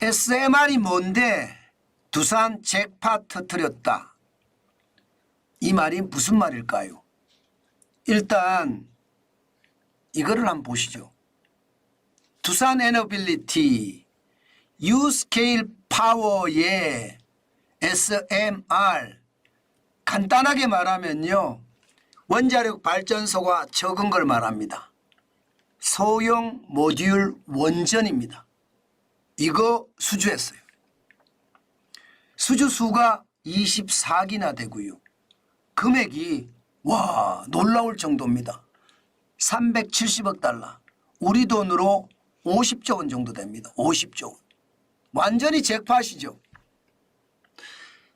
SMR이 뭔데 두산 잭팟 터뜨렸다. 이 말이 무슨 말일까요? 일단 이거를 한번 보시죠. 두산 에너빌리티 유스케일 파워의 SMR, 간단하게 말하면요, 원자력 발전소가 적은 걸 말합니다. 소형 모듈 원전입니다. 이거 수주했어요. 수주 수가 24기나 되고요. 금액이 와 놀라울 정도입니다. 370억 달러. 우리 돈으로 50조 원 정도 됩니다. 50조 원. 완전히 잭팟이죠.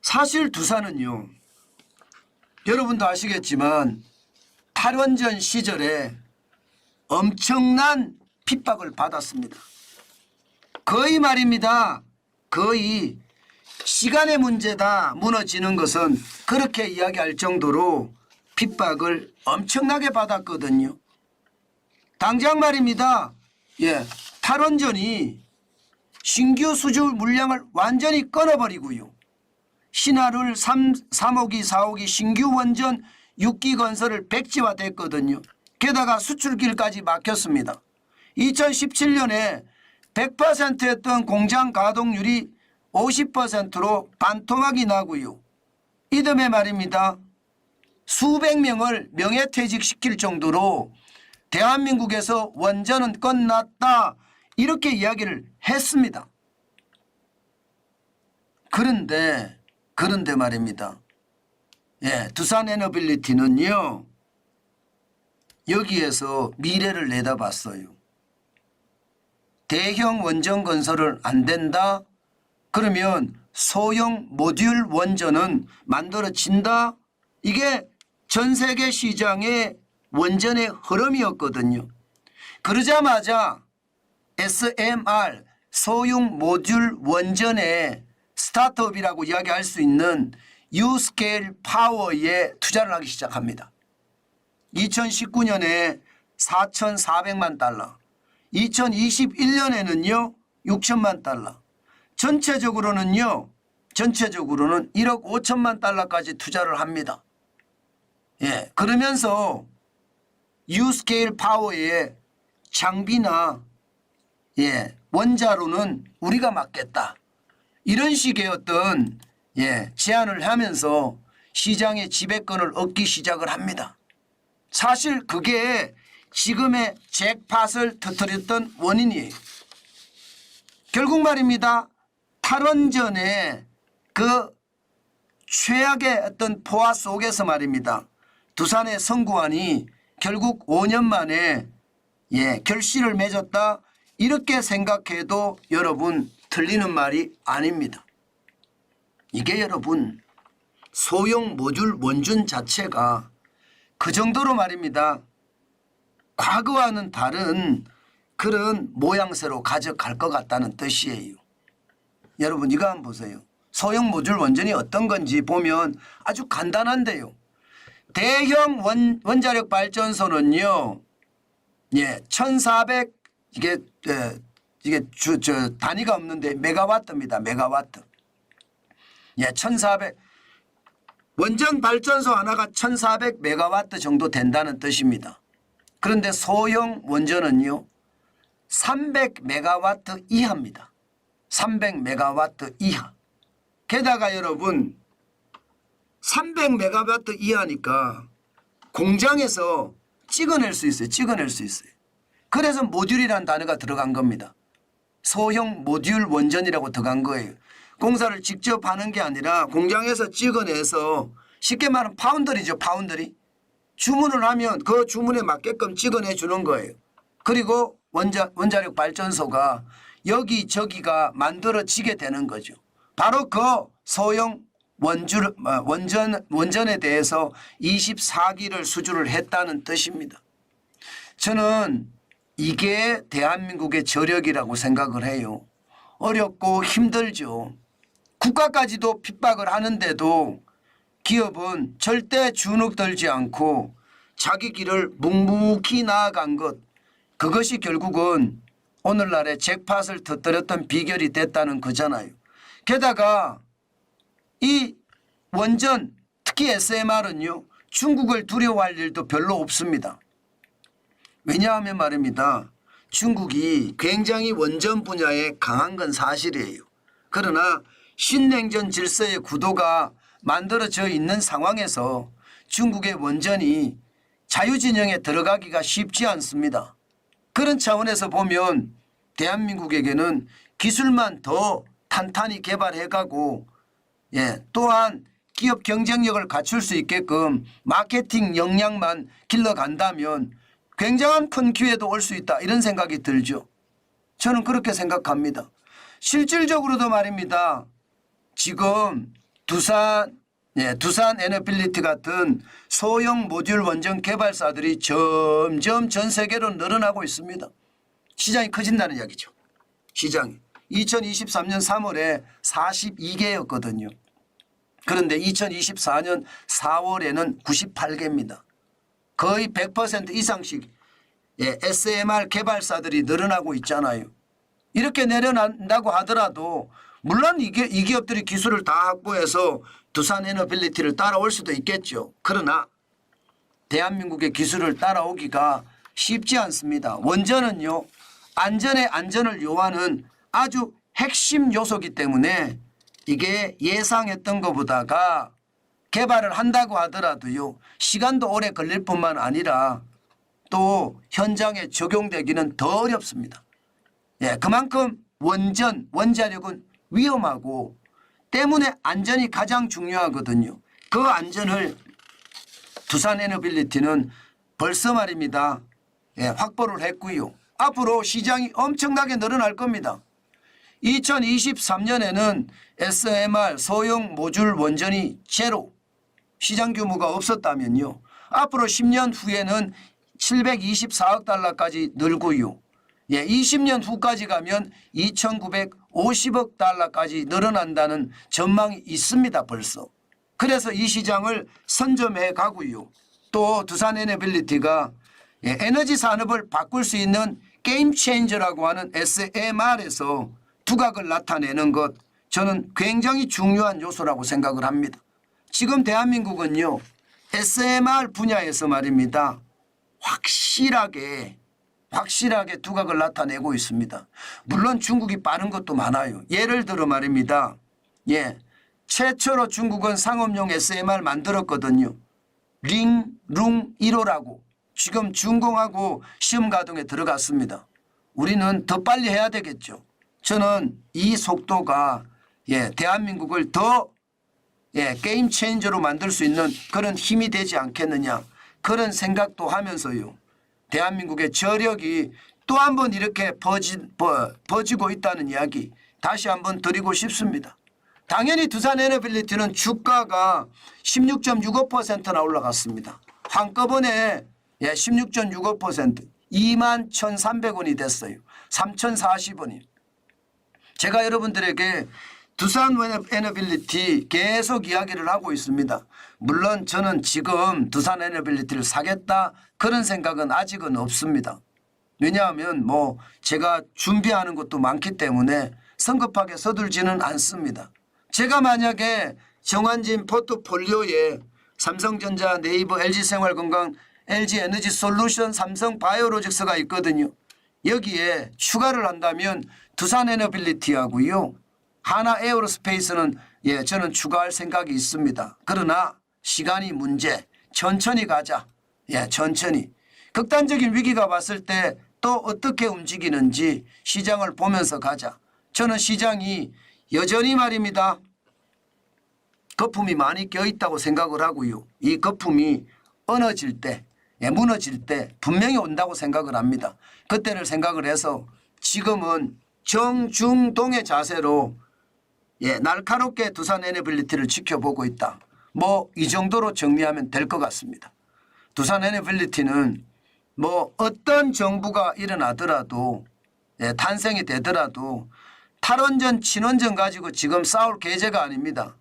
사실 두산은요, 여러분도 아시겠지만 탈원전 시절에 엄청난 핍박을 받았습니다. 거의 말입니다. 거의 시간의 문제다 무너지는 것은 그렇게 이야기할 정도로 핍박을 엄청나게 받았거든요. 당장 말입니다. 탈원전이 신규 수주 물량을 완전히 끊어버리고요. 신하룰 3호기 4호기 신규 원전 6기 건설을 백지화됐거든요. 게다가 수출길까지 막혔습니다. 2017년에 100%였던 공장 가동률이 50%로 반토막이 나고요. 이듬해 말입니다. 수백 명을 명예퇴직시킬 정도로 대한민국에서 원전은 끝났다 이렇게 이야기를 했습니다. 그런데 말입니다. 두산 에너빌리티는요, 여기에서 미래를 내다봤어요. 대형 원전 건설은 안 된다? 그러면 소형 모듈 원전은 만들어진다? 이게 전 세계 시장의 원전의 흐름이었거든요. 그러자마자 SMR 소형 모듈 원전의 스타트업이라고 이야기할 수 있는 유스케일 파워에 투자를 하기 시작합니다. 2019년에 4,400만 달러, 2021년에는요 6천만 달러, 전체적으로는요 1억 5천만 달러까지 투자를 합니다. 그러면서 유스케일 파워의 장비나 원자로는 우리가 맡겠다. 이런 식의 어떤 제안을 하면서 시장의 지배권을 얻기 시작을 합니다. 사실 그게 지금의 잭팟을 터뜨렸던 원인이에요. 결국 말입니다. 탈원전의 그 최악의 어떤 포화 속에서 말입니다. 두산의 선구안이 결국 5년 만에 결실을 맺었다. 이렇게 생각해도 여러분 틀리는 말이 아닙니다. 이게 여러분 소형 모듈 원전 자체가 그 정도로 말입니다. 과거와는 다른 그런 모양새로 가져갈 것 같다는 뜻이에요. 여러분 이거 한번 보세요. 소형 모듈 원전이 어떤 건지 보면 아주 간단한데요. 대형 원자력 발전소는요, 1,400 이게 단위가 없는데 메가와트입니다. 메가와트. 1,400 원전 발전소 하나가 1,400 메가와트 정도 된다는 뜻입니다. 그런데 소형 원전은요 300 메가와트 이하입니다. 300 메가와트 이하. 게다가 여러분 300 메가와트 이하니까 공장에서 찍어낼 수 있어요. 찍어낼 수 있어요. 그래서 모듈이라는 단어가 들어간 겁니다. 소형 모듈 원전이라고 들어간 거예요. 공사를 직접 하는 게 아니라 공장에서 찍어내서 쉽게 말하면 파운드리죠. 파운드리. 주문을 하면 그 주문에 맞게끔 찍어내 주는 거예요. 그리고 원자력 발전소가 여기저기가 만들어지게 되는 거죠. 바로 그 소형 원전에 대해서 24기를 수주를 했다는 뜻입니다. 저는 이게 대한민국의 저력이라고 생각을 해요. 어렵고 힘들죠. 국가까지도 핍박을 하는데도 기업은 절대 주눅들지 않고 자기 길을 묵묵히 나아간 것, 그것이 결국은 오늘날의 잭팟을 터뜨렸던 비결이 됐다는 거잖아요. 게다가 이 원전 특히 SMR은요 중국을 두려워할 일도 별로 없습니다. 왜냐하면 말입니다. 중국이 굉장히 원전 분야에 강한 건 사실이에요. 그러나 신냉전 질서의 구도가 만들어져 있는 상황에서 중국의 원전이 자유진영에 들어가기가 쉽지 않습니다. 그런 차원에서 보면 대한민국에게는 기술만 더 탄탄히 개발해가고 또한 기업 경쟁력을 갖출 수 있게끔 마케팅 역량만 길러간다면 굉장한 큰 기회도 올 수 있다 이런 생각이 들죠. 저는 그렇게 생각합니다. 실질적으로도 말입니다. 지금 두산 에너빌리티 같은 소형 모듈 원전 개발사들이 점점 전 세계로 늘어나고 있습니다. 시장이 커진다는 이야기죠. 시장이 2023년 3월에 42개였거든요. 그런데 2024년 4월에는 98개입니다. 거의 100% 이상씩 SMR 개발사들이 늘어나고 있잖아요. 이렇게 내려난다고 하더라도 물론 이 기업들이 기술을 다 확보해서 두산 에너빌리티를 따라올 수도 있겠죠. 그러나 대한민국의 기술을 따라오기가 쉽지 않습니다. 원전은요. 안전을 요하는 아주 핵심 요소이기 때문에 이게 예상했던 것보다가 개발을 한다고 하더라도요. 시간도 오래 걸릴 뿐만 아니라 또 현장에 적용되기는 더 어렵습니다. 그만큼 원자력은 위험하고 때문에 안전이 가장 중요하거든요. 그 안전을 두산 에너빌리티는 벌써 말입니다. 확보를 했고요. 앞으로 시장이 엄청나게 늘어날 겁니다. 2023년에는 SMR 소형 모듈 원전이 제로 시장 규모가 없었다면요. 앞으로 10년 후에는 724억 달러까지 늘고요. 20년 후까지 가면 2,950억 달러까지 늘어난다는 전망이 있습니다. 벌써. 그래서 이 시장을 선점해 가고요. 또 두산 에너빌리티가 에너지 산업을 바꿀 수 있는 게임 체인저라고 하는 SMR에서 두각을 나타내는 것 저는 굉장히 중요한 요소라고 생각을 합니다. 지금 대한민국은요. SMR 분야에서 말입니다. 확실하게 두각을 나타내고 있습니다. 물론 중국이 빠른 것도 많아요. 예를 들어 말입니다. 최초로 중국은 상업용 SMR 만들었거든요. 링룽 1호라고 지금 준공하고 시험 가동에 들어갔습니다. 우리는 더 빨리 해야 되겠죠. 저는 이 속도가 대한민국을 더 게임 체인저로 만들 수 있는 그런 힘이 되지 않겠느냐 그런 생각도 하면서요. 대한민국의 저력이 또 한 번 이렇게 퍼지고 있다는 이야기 다시 한번 드리고 싶습니다. 당연히 두산 에너빌리티는 주가가 16.65%나 올라갔습니다. 한꺼번에 16.65% 21,300원이 됐어요. 3,040원이. 제가 여러분들에게 두산 에너빌리티 계속 이야기를 하고 있습니다. 물론 저는 지금 두산 에너빌리티를 사겠다 그런 생각은 아직은 없습니다. 왜냐하면 제가 준비하는 것도 많기 때문에 성급하게 서둘지는 않습니다. 제가 만약에 정환진 포트폴리오에 삼성전자, 네이버, LG생활건강, LG에너지솔루션, 삼성바이오로직스가 있거든요. 여기에 추가를 한다면 두산 에너빌리티하고요. 하나에어로스페이스는 저는 추가할 생각이 있습니다. 그러나 시간이 문제. 천천히 가자. 천천히. 극단적인 위기가 왔을 때 또 어떻게 움직이는지 시장을 보면서 가자. 저는 시장이 여전히 말입니다. 거품이 많이 껴있다고 생각을 하고요. 이 거품이 무너질 때 분명히 온다고 생각을 합니다. 그때를 생각을 해서 지금은 정중동의 자세로 날카롭게 두산 에너빌리티를 지켜보고 있다. 이 정도로 정리하면 될 것 같습니다. 두산 에너빌리티는 어떤 정부가 일어나더라도 탄생이 되더라도 탈원전 친원전 가지고 지금 싸울 계제가 아닙니다.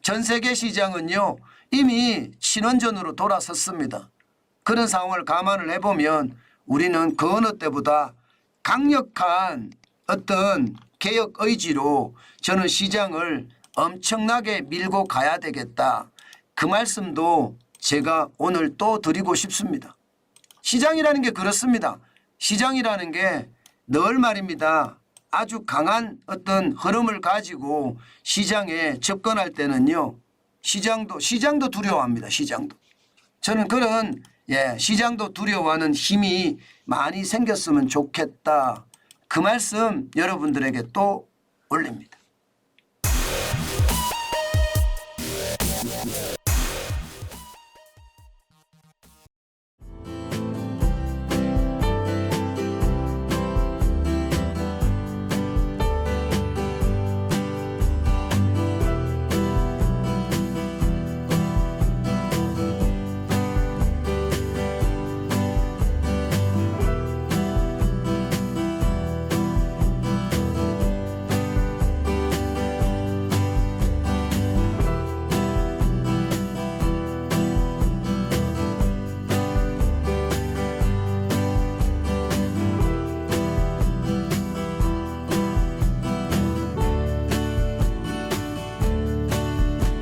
전 세계 시장은요 이미 친원전으로 돌아섰습니다. 그런 상황을 감안을 해보면 우리는 그 어느 때보다 강력한 어떤 개혁 의지로 저는 시장을 엄청나게 밀고 가야 되겠다. 그 말씀도 제가 오늘 또 드리고 싶습니다. 시장이라는 게 그렇습니다. 시장이라는 게 늘 말입니다. 아주 강한 어떤 흐름을 가지고 시장에 접근할 때는요. 시장도 두려워합니다. 시장도. 저는 그런 시장도 두려워하는 힘이 많이 생겼으면 좋겠다. 그 말씀 여러분들에게 또 올립니다.